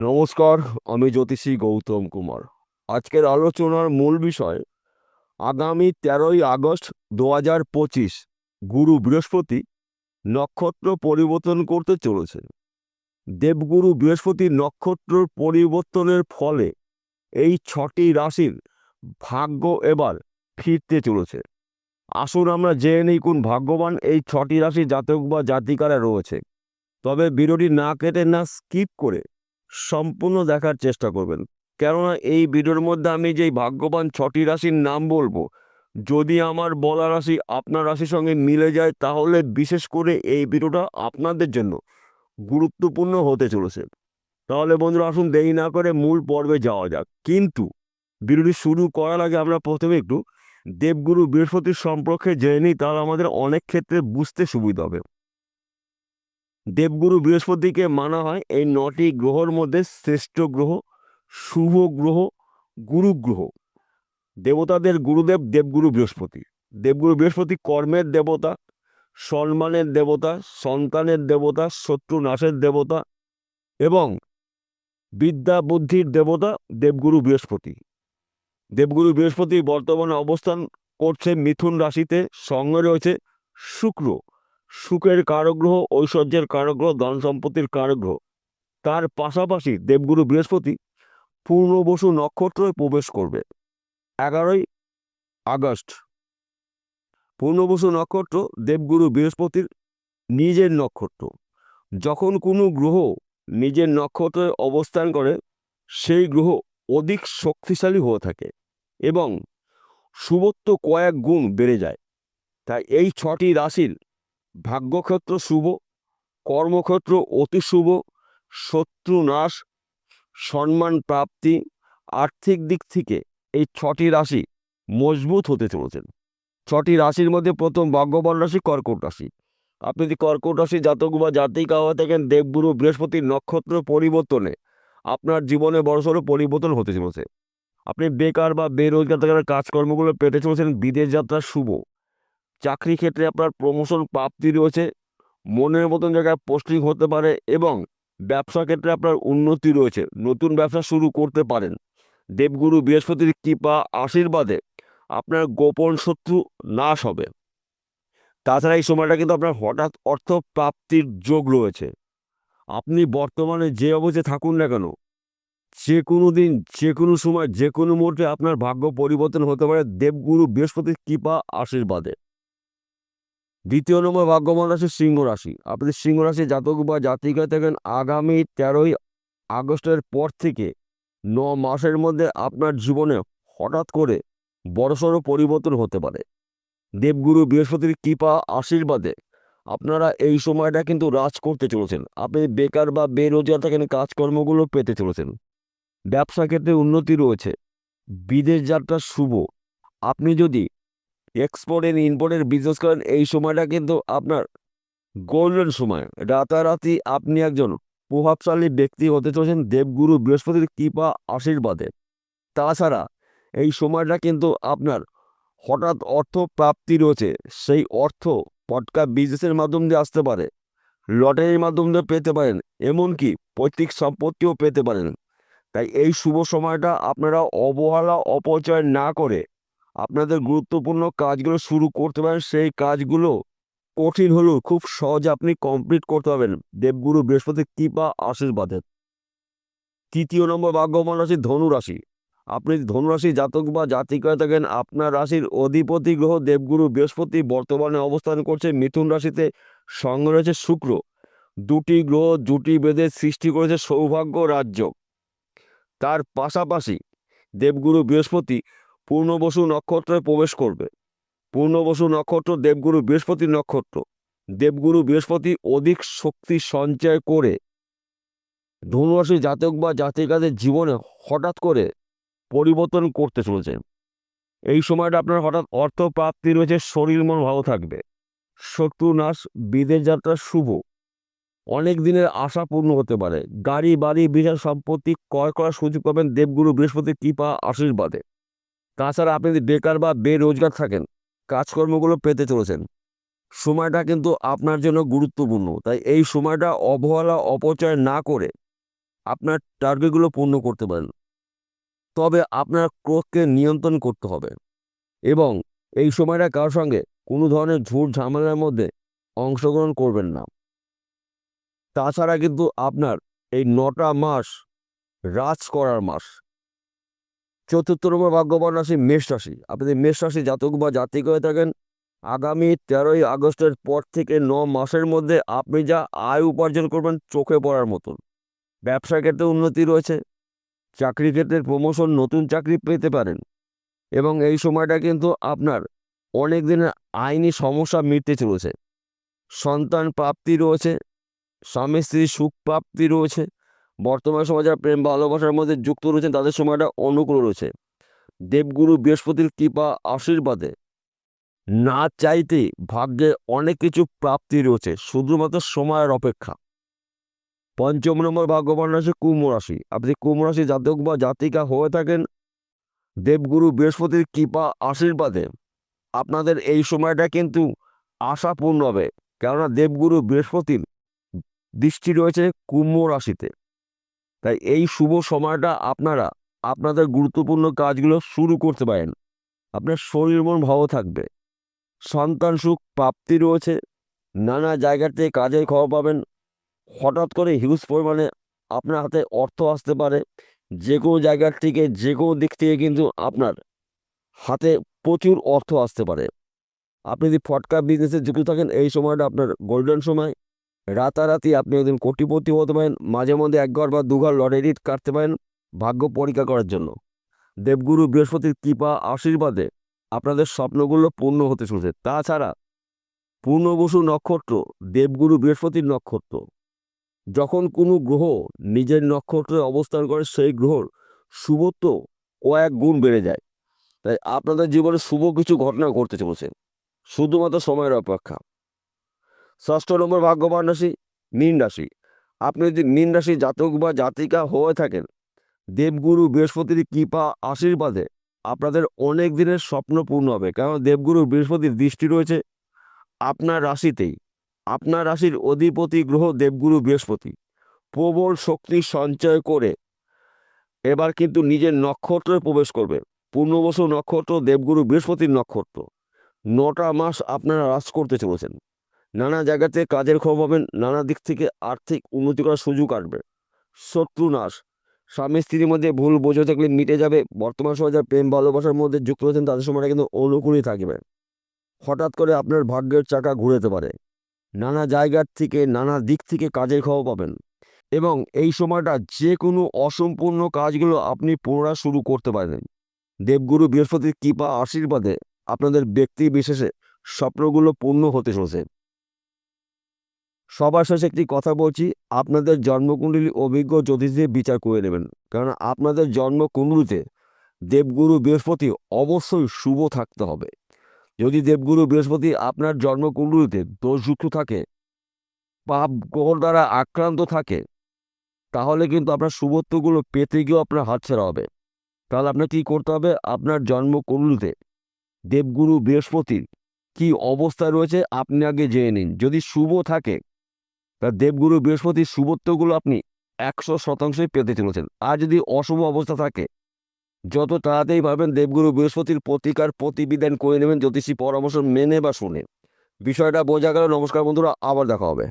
নমস্কার, আমি জ্যোতিষী গৌতম কুমার। আজকের আলোচনার মূল বিষয় আগামী 13ই আগস্ট 2025 গুরু বৃহস্পতি নক্ষত্র পরিবর্তন করতে চলেছে। দেবগুরু বৃহস্পতির নক্ষত্র পরিবর্তনের ফলে এই 6টি রাশির ভাগ্য এবার ফিরতে চলেছে। আসুন আমরা জেনে নিই কোন ভাগ্যবান এই 6টি রাশি জাতক বা জাতিকারা রয়েছে। তবে ভিডিওটি না কেটে না স্কিপ করে সম্পূর্ণ দেখার চেষ্টা করবেন, কেননা এই ভিডিওর মধ্যে আমি যেই ভাগ্যবান 6টি রাশির নাম বলবো, যদি আমার বলা রাশি আপনার রাশির সঙ্গে মিলে যায় তাহলে বিশেষ করে এই ভিডিওটা আপনাদের জন্য গুরুত্বপূর্ণ হতে চলেছে। তাহলে বন্ধুরা, আসুন দেরি না করে মূল পর্বে যাওয়া যাক। কিন্তু ভিডিওটি শুরু করার আগে আমরা প্রথমে একটু দেবগুরু বৃহস্পতির সম্পর্কে জেনে নিই, তাহলে আমাদের অনেক ক্ষেত্রে বুঝতে সুবিধা হবে। দেবগুরু বৃহস্পতিকে মানা হয় এই 9টি গ্রহর মধ্যে শ্রেষ্ঠ গ্রহ, শুভ গ্রহ, গুরু গ্রহ। দেবতাদের গুরুদেব দেবগুরু বৃহস্পতি। দেবগুরু বৃহস্পতি কর্মের দেবতা, সম্মানের দেবতা, সন্তানের দেবতা, শত্রু নাশের দেবতা এবং বিদ্যা বুদ্ধির দেবতা দেবগুরু বৃহস্পতি। দেবগুরু বৃহস্পতি বর্তমানে অবস্থান করছে মিথুন রাশিতে, সঙ্গে রয়েছে শুক্র। সুখের কারগ্রহ, ঐশ্বর্যের কারগ্রহ, ধন সম্পত্তির কারগ্রহ। তার পাশাপাশি দেবগুরু বৃহস্পতি পূর্ণবসু নক্ষত্রে প্রবেশ করবে 11ই আগস্ট। পূর্ণবসু নক্ষত্র দেবগুরু বৃহস্পতির নিজের নক্ষত্র। যখন কোনো গ্রহ নিজের নক্ষত্রে অবস্থান করে সেই গ্রহ অধিক শক্তিশালী হয়ে থাকে এবং শুভত্ব কয়েক গুণ বেড়ে যায়। তাই এই 6টি রাশির ভাগ্যক্ষেত্র শুভ, কর্মক্ষেত্র অতি শুভ, শত্রু নাশ, সম্মান প্রাপ্তি, আর্থিক দিক থেকে এই 6টি রাশি মজবুত হতে চলেছেন। 6টি রাশির মধ্যে প্রথম ভাগ্যবান রাশি কর্কট রাশি। আপনি যদি কর্কট রাশি জাতক বা জাতিকা হয়ে থাকেন, দেবগুরু বৃহস্পতির নক্ষত্র পরিবর্তনে আপনার জীবনে বড়সড় পরিবর্তন হতে চলেছে। আপনি বেকার বা বেরোজগার থাকার কাজকর্মগুলো পেতে চলেছেন, বিদেশ যাত্রা শুভ। চাকরি ক্ষেত্রে আপনার প্রমোশন প্রাপ্তি রয়েছে, মনের মতন জায়গায় পোস্টিং হতে পারে এবং ব্যবসা ক্ষেত্রে আপনার উন্নতি রয়েছে, নতুন ব্যবসা শুরু করতে পারেন। দেবগুরু বৃহস্পতির কৃপা আশীর্বাদে আপনার গোপন শত্রু নাশ হবে। তাছাড়া এই সময়টা কিন্তু আপনার হঠাৎ অর্থ প্রাপ্তির যোগ রয়েছে। আপনি বর্তমানে যে অবস্থায় থাকুন না কেন, যে কোনো দিন, যে কোনো সময়, যে কোনো মুহূর্তে আপনার ভাগ্য পরিবর্তন হতে পারে দেবগুরু বৃহস্পতির কৃপা আশীর্বাদে। দ্বিতীয় নম্বর ভাগ্যবান রাশি সিংহ রাশি। আপনি সিংহ রাশি জাতক বা জাতিকা থাকেন, আগামী 13ই আগস্টের পর থেকে 9 মাসের মধ্যে আপনার জীবনে হঠাৎ করে বড়সড় পরিবর্তন হতে পারে। দেবগুরু বৃহস্পতির কৃপা আশীর্বাদে আপনারা এই সময়টা কিন্তু রাজ করতে চলেছেন। আপনি বেকার বা বেরোজগার থাকেন, কাজকর্মগুলো পেতে চলেছেন। ব্যবসা ক্ষেত্রে উন্নতি রয়েছে, বিদেশ যাত্রা শুভ। আপনি যদি এক্সপোর্ট এন্ড ইম্পোর্টের বিজনেস করেন, এই সময়টা কিন্তু আপনার গোল্ডেন সময়। রাতারাতি আপনি একজন প্রভাবশালী ব্যক্তি হতে চলেছেন দেবগুরু বৃহস্পতির কৃপা আশীর্বাদে। তাছাড়া এই সময়টা কিন্তু আপনার হঠাৎ অর্থ প্রাপ্তি রয়েছে। সেই অর্থ পটকা বিজনেসের মাধ্যম দিয়ে আসতে পারে, লটারির মাধ্যম দিয়ে পেতে পারেন, এমনকি পৈতৃক সম্পত্তিও পেতে পারেন। তাই এই শুভ সময়টা আপনারা অবহেলা অপচয় না করে আপনাদের গুরুত্বপূর্ণ কাজগুলো শুরু করতে পারেন। সেই কাজগুলো কঠিন হলেও খুব সহজে আপনি কমপ্লিট করতে পারবেন দেবগুরু বৃহস্পতির কৃপা আশীর্বাদে। তৃতীয় নম্বর ভাগ্যবান রাশি ধনু রাশি। আপনি ধনু রাশি জাতক বা জাতিকা থাকেন, আপনার রাশির অধিপতি গ্রহ দেবগুরু বৃহস্পতি বর্তমানে অবস্থান করছে মিথুন রাশিতে, সঙ্গে রয়েছে শুক্র। দুটি গ্রহ জুটি বেঁধে সৃষ্টি করেছে সৌভাগ্য রাজ্য। তার পাশাপাশি দেবগুরু বৃহস্পতি পূর্ণবসু নক্ষত্রে প্রবেশ করবে। পূর্ণবসু নক্ষত্র দেবগুরু বৃহস্পতির নক্ষত্র। দেবগুরু বৃহস্পতি অধিক শক্তি সঞ্চয় করে ধনুরাশি জাতক বা জাতিকাদের জীবনে হঠাৎ করে পরিবর্তন করতে চলেছে। এই সময়টা আপনার হঠাৎ অর্থ প্রাপ্তি রয়েছে, শরীর মন ভালো থাকবে, শত্রু নাশ, বিদেশ যাত্রা শুভ। অনেক দিনের আশা পূর্ণ হতে পারে, গাড়ি বাড়ি বিশাল সম্পত্তি ক্রয় করার সুযোগ পাবেন দেবগুরু বৃহস্পতির কৃপা আশীর্বাদে। তাছাড়া আপনি যদি বেকার বা বেরোজগার থাকেন, কাজকর্মগুলো পেতে চলেছেন। সময়টা কিন্তু আপনার জন্য গুরুত্বপূর্ণ, তাই এই সময়টা অবহেলা অপচয় না করে আপনার টার্গেটগুলো পূর্ণ করতে পারেন। তবে আপনার ক্রোধকে নিয়ন্ত্রণ করতে হবে এবং এই সময়টা কারোর সঙ্গে কোনো ধরনের ঝুট ঝামেলার মধ্যে অংশগ্রহণ করবেন না। তাছাড়া কিন্তু আপনার এই 9টা মাস রাজ করার মাস। চতুর্থ নম্বর ভাগ্যবান রাশি মেষ রাশি। আপনি যদি মেষ রাশি জাতক বা জাতিক হয়ে থাকেন, আগামী 13ই আগস্টের পর থেকে 9 মাসের মধ্যে আপনি যা আয় উপার্জন করবেন চোখে পড়ার মতন। ব্যবসা ক্ষেত্রে উন্নতি রয়েছে, চাকরি ক্ষেত্রে প্রমোশন, নতুন চাকরি পেতে পারেন এবং এই সময়টা কিন্তু আপনার অনেক দিনের আইনি সমস্যা মিটতে চলেছে। সন্তান প্রাপ্তি রয়েছে, স্বামী স্ত্রী সুখ প্রাপ্তি রয়েছে। বর্তমান সময় যারা প্রেম ভালোবাসার মধ্যে যুক্ত রয়েছেন তাদের সময়টা অনুকূল রয়েছে। দেবগুরু বৃহস্পতির কৃপা আশীর্বাদে না চাইতে ভাগ্যে অনেক কিছু প্রাপ্তি রয়েছে, শুধুমাত্র সময়ের অপেক্ষা। পঞ্চম নম্বর ভাগ্যবান রাশি কুম্ভ রাশি। আপনি কুম্ভ রাশি জাতক বা জাতিকা হয়ে থাকেন, দেবগুরু বৃহস্পতির কৃপা আশীর্বাদে আপনাদের এই সময়টা কিন্তু আশাপূর্ণ হবে, কেননা দেবগুরু বৃহস্পতির দৃষ্টি রয়েছে কুম্ভ রাশিতে। তাই এই শুভ সময়টা আপনারা আপনাদের গুরুত্বপূর্ণ কাজগুলো শুরু করতে পারেন। আপনার শরীর মন ভালো থাকবে, সন্তান সুখ প্রাপ্তি রয়েছে, নানা জায়গা থেকে কাজের খবর পাবেন। হঠাৎ করে হিউজ পরিমাণে আপনার হাতে অর্থ আসতে পারে। যে কোনো জায়গার থেকে যে কোনো দিক থেকে কিন্তু আপনার হাতে প্রচুর অর্থ আসতে পারে। আপনি যদি ফটকা বিজনেসে যুক্ত থাকেন, এই সময়টা আপনার গোল্ডেন সময়। রাতারাতি আপনি একদিন কোটিপতি হতে পারেন। মাঝে মধ্যে একবার বা দুবার লটারি কাটতে পারেন ভাগ্য পরীক্ষা করার জন্য। দেবগুরু বৃহস্পতির কৃপা আশীর্বাদে আপনাদের স্বপ্নগুলো পূর্ণ হতে চলেছে। তাছাড়া পূর্ণবসু নক্ষত্র দেবগুরু বৃহস্পতির নক্ষত্র। যখন কোনো গ্রহ নিজের নক্ষত্রে অবস্থান করে সেই গ্রহর শুভত্ব কয়েক গুণ বেড়ে যায়। তাই আপনাদের জীবনে শুভ কিছু ঘটনা ঘটতে চলেছে, শুধুমাত্র সময়ের অপেক্ষা। ষষ্ঠ নম্বর ভাগ্যবান রাশি মীন রাশি। আপনি যদি মীন রাশি জাতক বা জাতিকা হয়ে থাকেন, দেবগুরু বৃহস্পতির কৃপা আশীর্বাদে আপনাদের অনেক দিনের স্বপ্ন পূর্ণ হবে, কারণ দেবগুরু বৃহস্পতির দৃষ্টি রয়েছে আপনার রাশিতেই। আপনার রাশির অধিপতি গ্রহ দেবগুরু বৃহস্পতি প্রবল শক্তি সঞ্চয় করে এবার কিন্তু নিজের নক্ষত্রে প্রবেশ করবে। পূর্ণবসু নক্ষত্র দেবগুরু বৃহস্পতির নক্ষত্র। 9টা মাস আপনারা রাজ করতে চলেছেন। নানা জায়গাতে কাজের খবর পাবেন, নানা দিক থেকে আর্থিক উন্নতি করার সুযোগ আসবে। শত্রু নাশ, স্বামী স্ত্রীর মধ্যে ভুল বোঝা থাকলে মিটে যাবে। বর্তমান সময় যারা প্রেম ভালোবাসার মধ্যে যুক্ত রয়েছেন তাদের সময়টা কিন্তু অনুকূলই থাকবে। হঠাৎ করে আপনার ভাগ্যের চাকা ঘুরেতে পারে। নানা জায়গার থেকে নানা দিক থেকে কাজের খবর পাবেন এবং এই সময়টা যে কোনো অসম্পূর্ণ কাজগুলো আপনি পুনরায় শুরু করতে পারেন। দেবগুরু বৃহস্পতির কৃপা আশীর্বাদে আপনাদের ব্যক্তি বিশেষে স্বপ্নগুলো পূর্ণ হতে চলেছে। সবার শেষে একটি কথা বলছি, আপনাদের জন্মকুণ্ডলী অভিজ্ঞ জ্যোতিষ দিয়ে বিচার করে নেবেন, কারণ আপনাদের জন্মকুণ্ডলিতে দেবগুরু বৃহস্পতি অবশ্যই শুভ থাকতে হবে। যদি দেবগুরু বৃহস্পতি আপনার জন্মকুণ্ডলিতে দোষযুক্ত থাকে, পাপ গ্রহ দ্বারা আক্রান্ত থাকে, তাহলে কিন্তু আপনার শুভত্বগুলো পেতে গিয়েও আপনার হাতছাড়া হবে। তাহলে আপনার কী করতে হবে, আপনার জন্মকুণ্ডলিতে দেবগুরু বৃহস্পতির কি অবস্থায় রয়েছে আপনি আগে জেনে নিন। যদি শুভ থাকে তা দেবগুরু বৃহস্পতির শুভত্বগুলো আপনি 100% পেতে চলেছেন। আর যদি অশুভ অবস্থা থাকে, যত তাড়াতাড়ি পারবেন দেবগুরু বৃহস্পতির প্রতিকার প্রতিবিধান করে নেবেন জ্যোতিষী পরামর্শ মেনে বা শুনে। বিষয়টা বোঝা গেল। নমস্কার বন্ধুরা, আবার দেখা হবে।